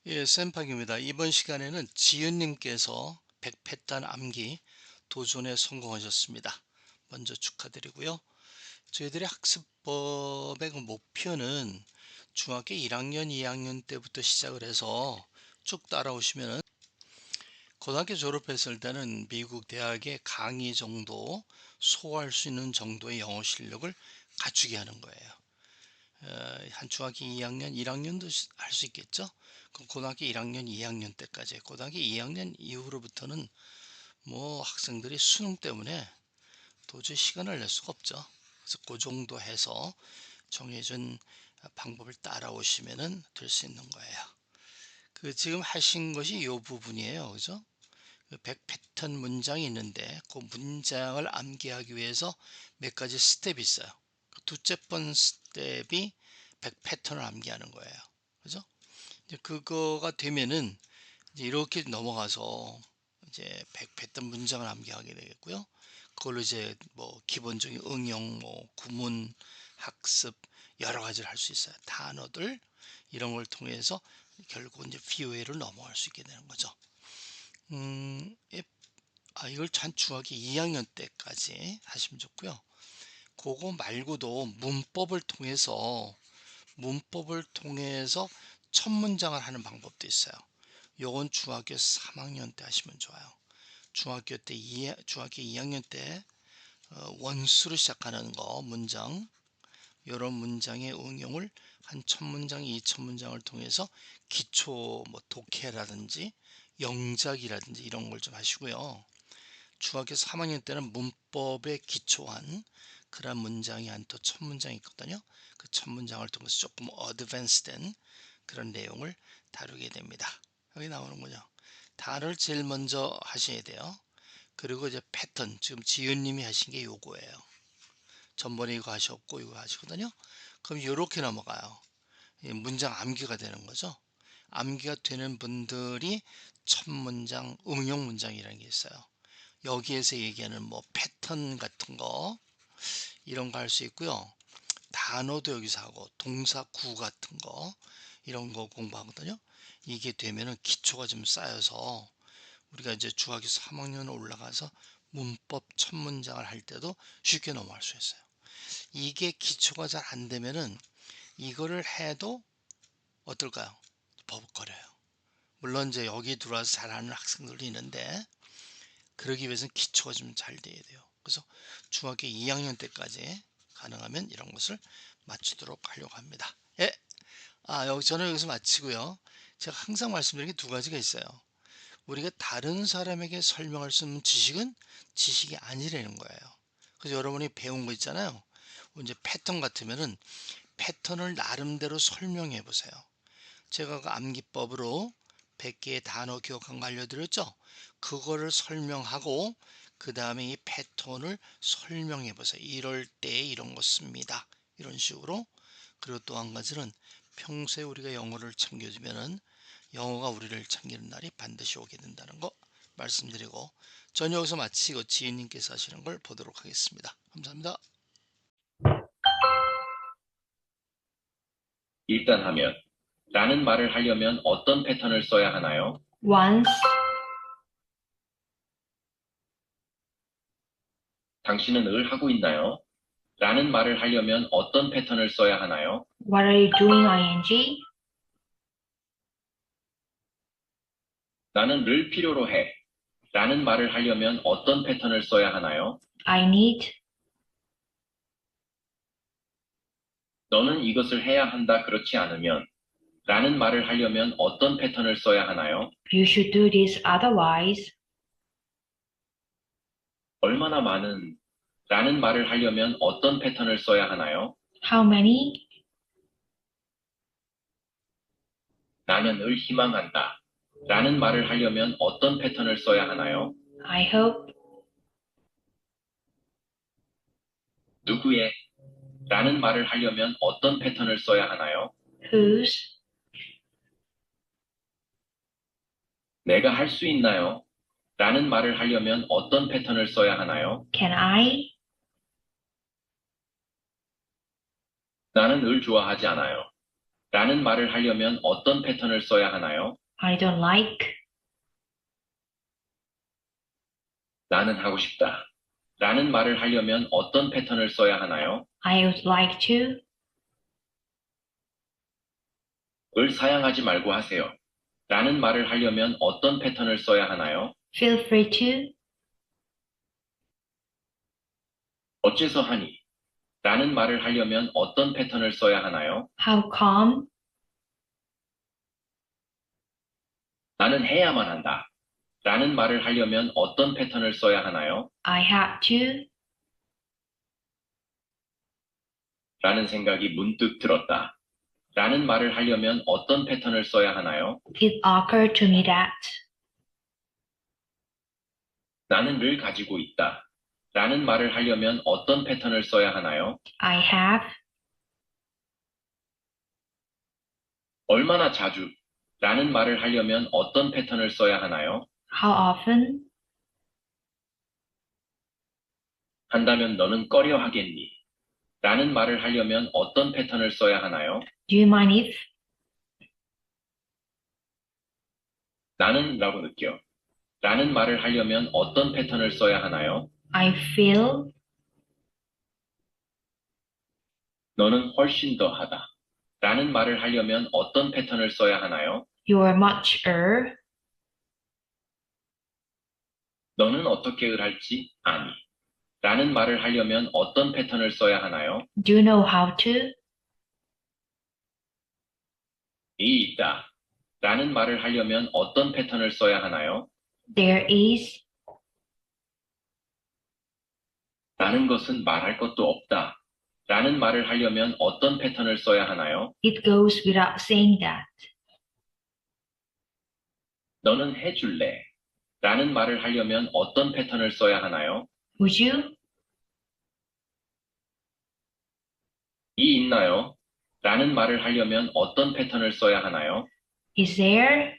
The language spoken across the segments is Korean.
예, 쌤팍입니다. 이번 시간에는 지윤님께서 100패턴 암기 도전에 성공하셨습니다. 먼저 축하드리고요. 저희들의 학습법의 그 목표는 중학교 1학년, 2학년 때부터 시작을 해서 쭉 따라오시면 고등학교 졸업했을 때는 미국 대학의 강의 정도 소화할 수 있는 정도의 영어 실력을 갖추게 하는 거예요. 한 중학교 2학년, 1학년도 할 수 있겠죠? 그럼 고등학교 1학년, 2학년 때까지, 고등학교 2학년 이후로부터는 뭐 학생들이 수능 때문에 도저히 시간을 낼 수가 없죠. 그래서 그 정도 해서 정해진 방법을 따라오시면 될 수 있는 거예요. 그 지금 하신 것이 이 부분이에요. 그죠? 100 패턴 문장이 있는데 그 문장을 암기하기 위해서 몇 가지 스텝이 있어요. 그 둘째 번 스텝이 100 패턴을 암기하는 거예요. 그죠? 이제 그거가 되면은 이제 이렇게 넘어가서 이제 100 패턴 문장을 암기하게 되겠고요. 그걸로 이제 뭐 기본적인 응용, 뭐 구문, 학습 여러 가지를 할 수 있어요. 단어들 이런 걸 통해서 결국 이제 VOA를 넘어갈 수 있게 되는 거죠. 예, 이걸 전 중학교 2학년 때까지 하시면 좋고요. 그거 말고도 문법을 통해서 첫 문장을 하는 방법도 있어요. 요건 중학교 3학년 때 하시면 좋아요. 중학교 2학년 때 원수로 시작하는 거 문장, 이런 문장의 응용을 한 첫 문장, 이첫 문장을 통해서 기초 뭐 독해라든지 영작이라든지 이런 걸 좀 하시고요. 중학교 3학년 때는 문법에 기초한 그런 문장이 한 또 첫 문장이 있거든요. 그 첫 문장을 통해서 조금 어드밴스된 그런 내용을 다루게 됩니다. 여기 나오는군요. 단어를 제일 먼저 하셔야 돼요. 그리고 이제 패턴, 지금 지은님이 하신 게 요거예요. 전번에 이거 하셨고 이거 하시거든요. 그럼 이렇게 넘어가요. 문장 암기가 되는 거죠. 암기가 되는 분들이 첫 문장, 응용 문장이라는 게 있어요. 여기에서 얘기하는 뭐 패턴 같은 거 이런 거 할 수 있고요. 단어도 여기서 하고 동사 구 같은 거 이런 거 공부하거든요. 이게 되면은 기초가 좀 쌓여서 우리가 이제 중학교 3학년 올라가서 문법 첫 문장을 할 때도 쉽게 넘어갈 수 있어요. 이게 기초가 잘 안 되면은 이거를 해도 어떨까요? 버벅거려요. 물론 이제 여기 들어와서 잘하는 학생들도 있는데 그러기 위해서는 기초가 좀 잘 돼야 돼요. 그래서 중학교 2학년 때까지 가능하면 이런 것을 마치도록 하려고 합니다. 예. 저는 여기서 마치고요. 제가 항상 말씀드리는 게 두 가지가 있어요. 우리가 다른 사람에게 설명할 수 있는 지식은 지식이 아니라는 거예요. 그래서 여러분이 배운 거 있잖아요. 이제 패턴 같으면은 패턴을 나름대로 설명해 보세요. 제가 그 암기법으로 100개의 단어 기억한 거 알려드렸죠? 그거를 설명하고 그 다음에 이 패턴을 설명해 보세요. 이럴 때 이런 거 씁니다. 이런 식으로. 그리고 또 한 가지는 평소에 우리가 영어를 챙겨주면은 영어가 우리를 챙기는 날이 반드시 오게 된다는 거 말씀드리고 전 여기서 마치고 지인님께서 하시는 걸 보도록 하겠습니다. 감사합니다. 일단 하면 라는 말을 하려면 어떤 패턴을 써야 하나요? once, 당신은 을 하고 있나요? 라는 말을 하려면 어떤 패턴을 써야 하나요? what are you doing ing, 나는 를 필요로 해. 라는 말을 하려면 어떤 패턴을 써야 하나요? I need, 너는 이것을 해야 한다 그렇지 않으면 라는 말을 하려면 어떤 패턴을 써야 하나요? you should do this otherwise, 얼마나 많은 라는 말을 하려면 어떤 패턴을 써야 하나요? how many, 나는 을 희망한다. 라는 말을 하려면 어떤 패턴을 써야 하나요? I hope, 누구의 라는 말을 하려면 어떤 패턴을 써야 하나요? whose, 내가 할 수 있나요? 라는 말을 하려면 어떤 패턴을 써야 하나요? can I, 나는 을 좋아하지 않아요. 라는 말을 하려면 어떤 패턴을 써야 하나요? I don't like. 나는 하고 싶다. 라는 말을 하려면 어떤 패턴을 써야 하나요? I would like to. 을 사양하지 말고 하세요. 라는 말을 하려면 어떤 패턴을 써야 하나요? Feel free to. 어째서 하니? 라는 말을 하려면 어떤 패턴을 써야 하나요? How come? 나는 해야만 한다. 라는 말을 하려면 어떤 패턴을 써야 하나요? I have to. 라는 생각이 문득 들었다. 라는 말을 하려면 어떤 패턴을 써야 하나요? It occurred to me that. 나는 를 가지고 있다. 라는 말을 하려면 어떤 패턴을 써야 하나요? I have. 얼마나 자주? 라는 말을 하려면 어떤 패턴을 써야 하나요? How often? 한다면 너는 꺼려 하겠니? 라는 말을 하려면 어떤 패턴을 써야 하나요? Do you mind if? 나는 라고 느껴. 라는 말을 하려면 어떤 패턴을 써야 하나요? I feel. 너는 훨씬 더 하다. 라는 말을 하려면 어떤 패턴을 써야 하나요? You are much. 너는 어떻게 할지 아니. 라는 말을 하려면 어떤 패턴을 써야 하나요? Do you know how to? 이 있다. 라는 말을 하려면 어떤 패턴을 써야 하나요? There is. 라는 것은 말할 것도 없다. 라는 말을 하려면 어떤 패턴을 써야 하나요? It goes without saying that. 너는 해줄래? 라는 말을 하려면 어떤 패턴을 써야 하나요? Would you? 이 있나요? 라는 말을 하려면 어떤 패턴을 써야 하나요? Is there?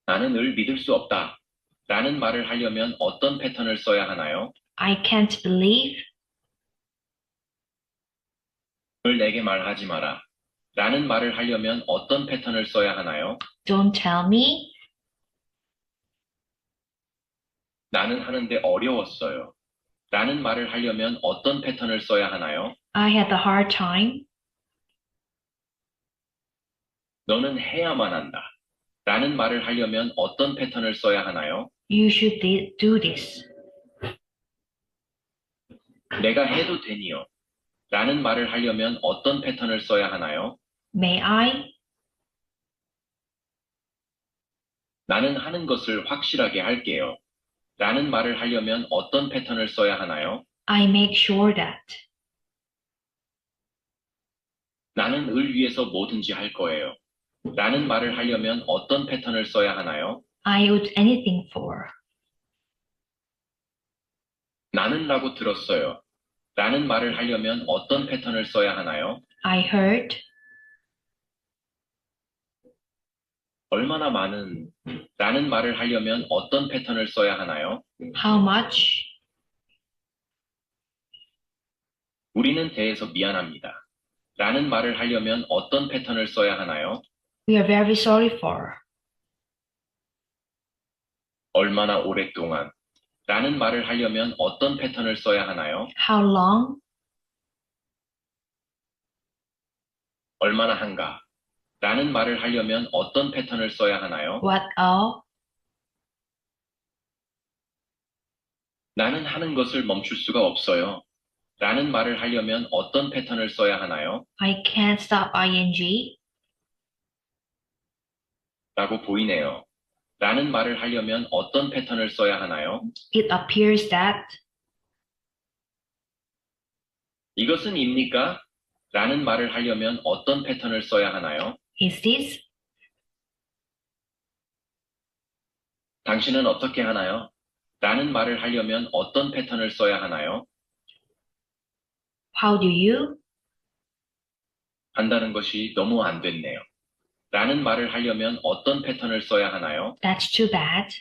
나는 을 믿을 수 없다. 라는 말을 하려면 어떤 패턴을 써야 하나요? I can't believe. 을 내게 말하지 마라. 라는 말을 하려면 어떤 패턴을 써야 하나요? Don't tell me. 나는 하는데 어려웠어요. 라는 말을 하려면 어떤 패턴을 써야 하나요? I had a hard time. 너는 해야만 한다. 라는 말을 하려면 어떤 패턴을 써야 하나요? You should do this. 내가 해도 되니요. 라는 말을 하려면 어떤 패턴을 써야 하나요? May I? 나는 하는 것을 확실하게 할게요. 라는 말을 하려면 어떤 패턴을 써야 하나요? I make sure that. 나는 을 위해서 뭐든지 할 거예요. 라는 말을 하려면 어떤 패턴을 써야 하나요? I would anything for. 나는 라고 들었어요. 라는 말을 하려면 어떤 패턴을 써야 하나요? I heard. 얼마나 많은 라는 말을 하려면 어떤 패턴을 써야 하나요? How much? 우리는 대해서 미안합니다. 라는 말을 하려면 어떤 패턴을 써야 하나요? We are very sorry for. 얼마나 오랫동안 라는 말을 하려면 어떤 패턴을 써야 하나요? How long? 얼마나 한가 라는 말을 하려면 어떤 패턴을 써야 하나요? What all? 나는 하는 것을 멈출 수가 없어요. 라는 말을 하려면 어떤 패턴을 써야 하나요? I can't stop ing. 라고 보이네요. 라는 말을 하려면 어떤 패턴을 써야 하나요? It appears that. 이것은 입니까? 라는 말을 하려면 어떤 패턴을 써야 하나요? Is this? 당신은 어떻게 하나요? 라는 말을 하려면 어떤 패턴을 써야 하나요? How do you? 한다는 것이 너무 안 됐네요. 라는 말을 하려면 어떤 패턴을 써야 하나요? That's too bad.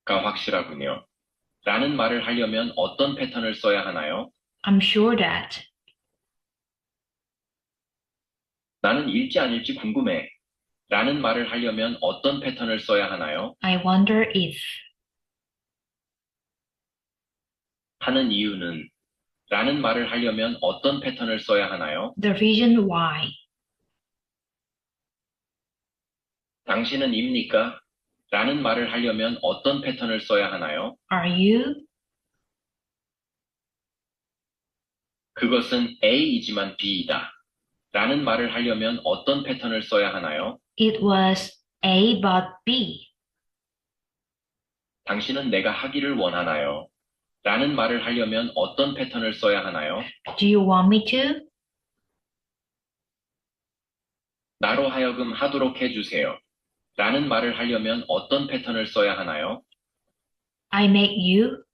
가 확실하군요. 라는 말을 하려면 어떤 패턴을 써야 하나요? I'm sure that. 나는 읽지 않을지 궁금해. 라는 말을 하려면 어떤 패턴을 써야 하나요? I wonder if. 하는 이유는 라는 말을 하려면 어떤 패턴을 써야 하나요? The reason why. 당신은 입니까? 라는 말을 하려면 어떤 패턴을 써야 하나요? Are you? 그것은 A이지만 B이다. 라는 말을 하려면 어떤 패턴을 써야 하나요? It was A but B. 당신은 내가 하기를 원하나요? 라는 말을 하려면 어떤 패턴을 써야 하나요? Do you want me to? 나로 하여금 하도록 해주세요. 라는 말을 하려면 어떤 패턴을 써야 하나요? I make you?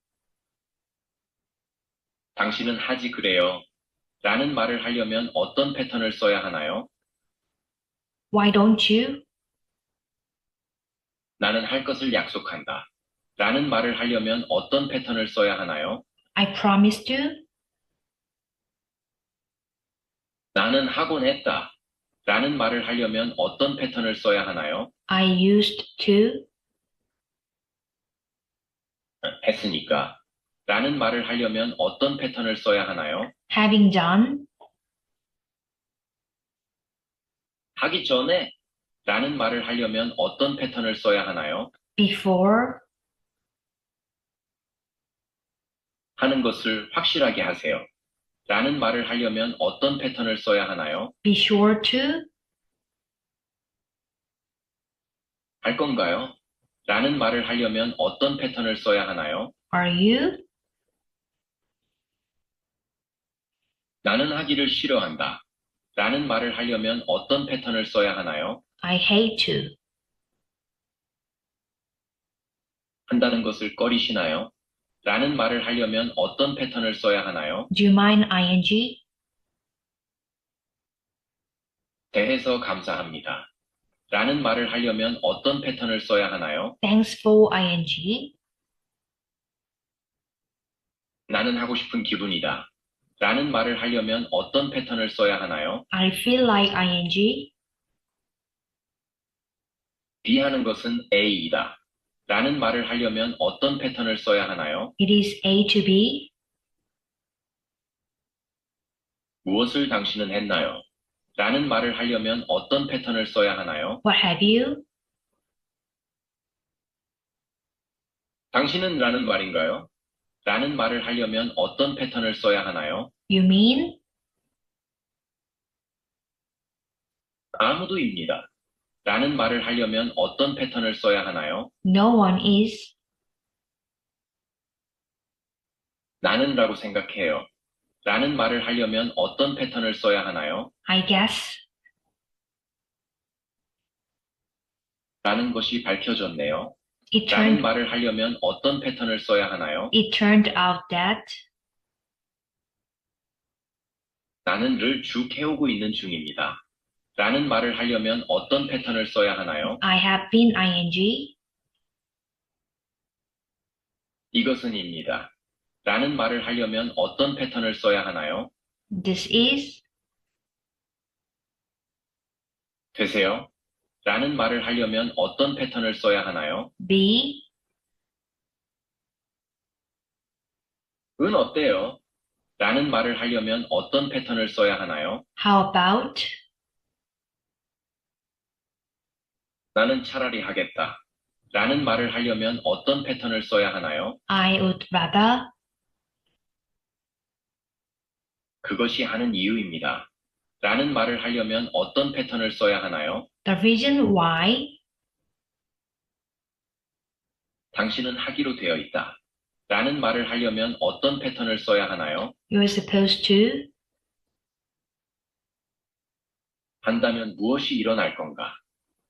당신은 하지 그래요. 라는 말을 하려면 어떤 패턴을 써야 하나요? Why don't you? 나는 할 것을 약속한다. 라는 말을 하려면 어떤 패턴을 써야 하나요? I promise to? 나는 하곤 했다. 라는 말을 하려면 어떤 패턴을 써야 하나요? I used to? 했으니까. 라는 말을 하려면 어떤 패턴을 써야 하나요? Having done? 하기 전에. 라는 말을 하려면 어떤 패턴을 써야 하나요? Before? 하는 것을 확실하게 하세요. 라는 말을 하려면 어떤 패턴을 써야 하나요? Be sure to? 할 건가요? 라는 말을 하려면 어떤 패턴을 써야 하나요? Are you? 나는 하기를 싫어한다. 라는 말을 하려면 어떤 패턴을 써야 하나요? I hate to. 한다는 것을 꺼리시나요? 라는 말을 하려면 어떤 패턴을 써야 하나요? Do you mind ing? 대해서 감사합니다. 라는 말을 하려면 어떤 패턴을 써야 하나요? Thanks for ing? 나는 하고 싶은 기분이다. 라는 말을 하려면 어떤 패턴을 써야 하나요? I feel like ing? B하는 것은 A이다. 라는 말을 하려면 어떤 패턴을 써야 하나요? It is A to B? 무엇을 당신은 했나요? 라는 말을 하려면 어떤 패턴을 써야 하나요? What have you? 당신은 라는 말인가요? 라는 말을 하려면 어떤 패턴을 써야 하나요? You mean? 아무도입니다. 라는 말을 하려면 어떤 패턴을 써야 하나요? No one is. 나는 라고 생각해요. 라는 말을 하려면 어떤 패턴을 써야 하나요? I guess. 라는 것이 밝혀졌네요. It 라는 turned, 말을 하려면 어떤 패턴을 써야 하나요? it turned out that 나는 를 쭉 해오고 있는 중입니다. 라는 말을 하려면 어떤 패턴을 써야 하나요? I have been ing. 이것은입니다. 라는 말을 하려면 어떤 패턴을 써야 하나요? This is. 되세요? 라는 말을 하려면 어떤 패턴을 써야 하나요? Be. 은 어때요? 라는 말을 하려면 어떤 패턴을 써야 하나요? How about? 나는 차라리 하겠다. 라는 말을 하려면 어떤 패턴을 써야 하나요? I would rather. 그것이 하는 이유입니다. 라는 말을 하려면 어떤 패턴을 써야 하나요? The reason why. 당신은 하기로 되어 있다. 라는 말을 하려면 어떤 패턴을 써야 하나요? You're supposed to. 한다면 무엇이 일어날 건가?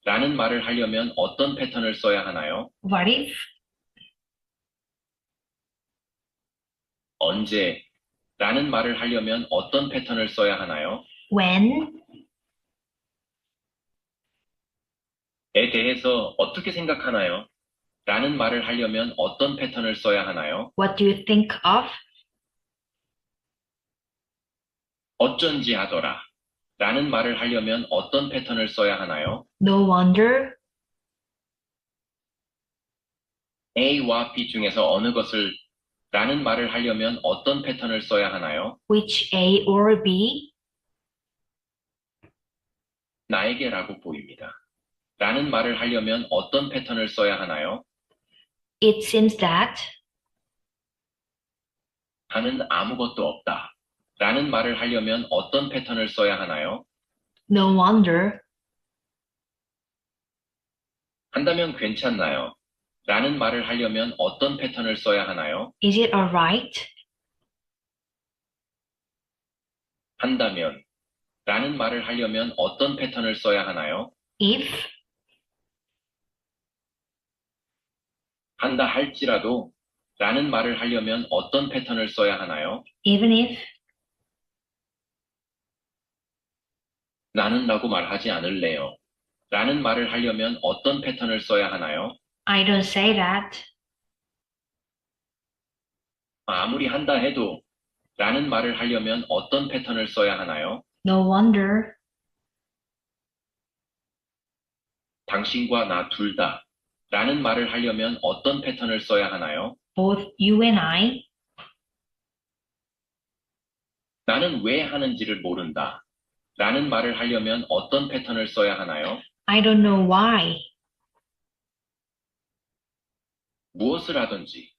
라는 말을 하려면 어떤 패턴을 써야 하나요? What if? 언제? 라는 말을 하려면 어떤 패턴을 써야 하나요? When? 에 대해서 어떻게 생각하나요? 라는 말을 하려면 어떤 패턴을 써야 하나요? What do you think of? 어쩐지 하더라. 라는 말을 하려면 어떤 패턴을 써야 하나요? No wonder. A와 B 중에서 어느 것을 라는 말을 하려면 어떤 패턴을 써야 하나요? Which A or B? 나에게라고 보입니다. 라는 말을 하려면 어떤 패턴을 써야 하나요? It seems that. 하는 아무것도 없다. 라는 말을 하려면 어떤 패턴을 써야 하나요? No wonder. 한다면 괜찮나요? 라는 말을 하려면 어떤 패턴을 써야 하나요? Is it alright? 한다면 라는 말을 하려면 어떤 패턴을 써야 하나요? If. 한다 할지라도 라는 말을 하려면 어떤 패턴을 써야 하나요? Even if. 나는 라고 말하지 않을래요. 라는 말을 하려면 어떤 패턴을 써야 하나요? I don't say that. 아무리 한다 해도 라는 말을 하려면 어떤 패턴을 써야 하나요? No wonder. 당신과 나 둘 다 라는 말을 하려면 어떤 패턴을 써야 하나요? Both you and I. 나는 왜 하는지를 모른다. 라는 말을 하려면 어떤 패턴을 써야 하나요? I don't know why. 무엇을 하든지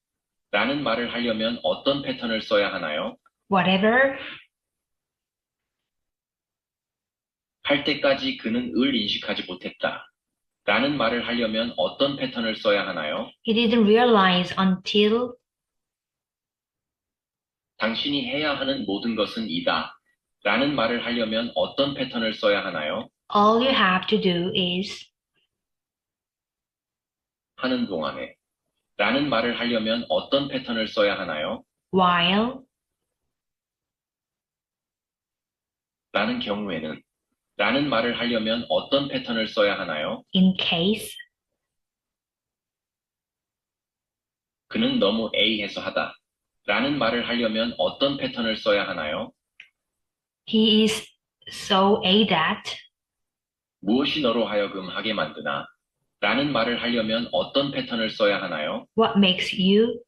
라는 말을 하려면 어떤 패턴을 써야 하나요? Whatever. 할 때까지 그는 을 인식하지 못했다. 라는 말을 하려면 어떤 패턴을 써야 하나요? He didn't realize until. 당신이 해야 하는 모든 것은 이다. 라는 말을 하려면 어떤 패턴을 써야 하나요? All you have to do is. 하는 동안에 라는 말을 하려면 어떤 패턴을 써야 하나요? While. 라는 경우에는 라는 말을 하려면 어떤 패턴을 써야 하나요? In case. 그는 너무 A해서 하다. 라는 말을 하려면 어떤 패턴을 써야 하나요? He is so A that. 무엇이 너로 하여금 하게 만드나? 라는 말을 하려면 어떤 패턴을 써야 하나요? What makes you.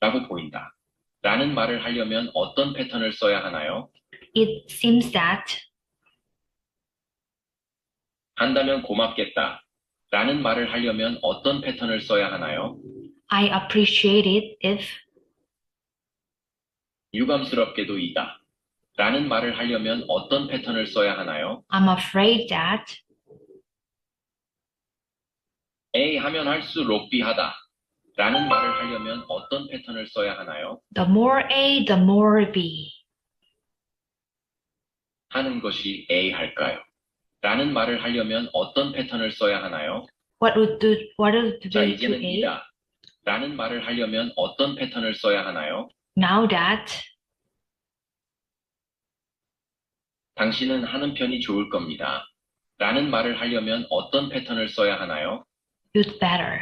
라고 보인다. 라는 말을 하려면 어떤 패턴을 써야 하나요? It seems that. 한다면 고맙겠다. 라는 말을 하려면 어떤 패턴을 써야 하나요? I appreciate it if. 유감스럽게도 이다. 라는 말을 하려면 어떤 패턴을 써야 하나요? I'm afraid that. A 하면 할수록 B 하다. 라는 말을 하려면 어떤 패턴을 써야 하나요? The more A, the more B. 하는 것이 A 할까요? 라는 말을 하려면 어떤 패턴을 써야 하나요? What would do 자, to 이제는 A? 이다. 라는 말을 하려면 어떤 패턴을 써야 하나요? Now that. 당신은 하는 편이 좋을 겁니다. 라는 말을 하려면 어떤 패턴을 써야 하나요? You'd better.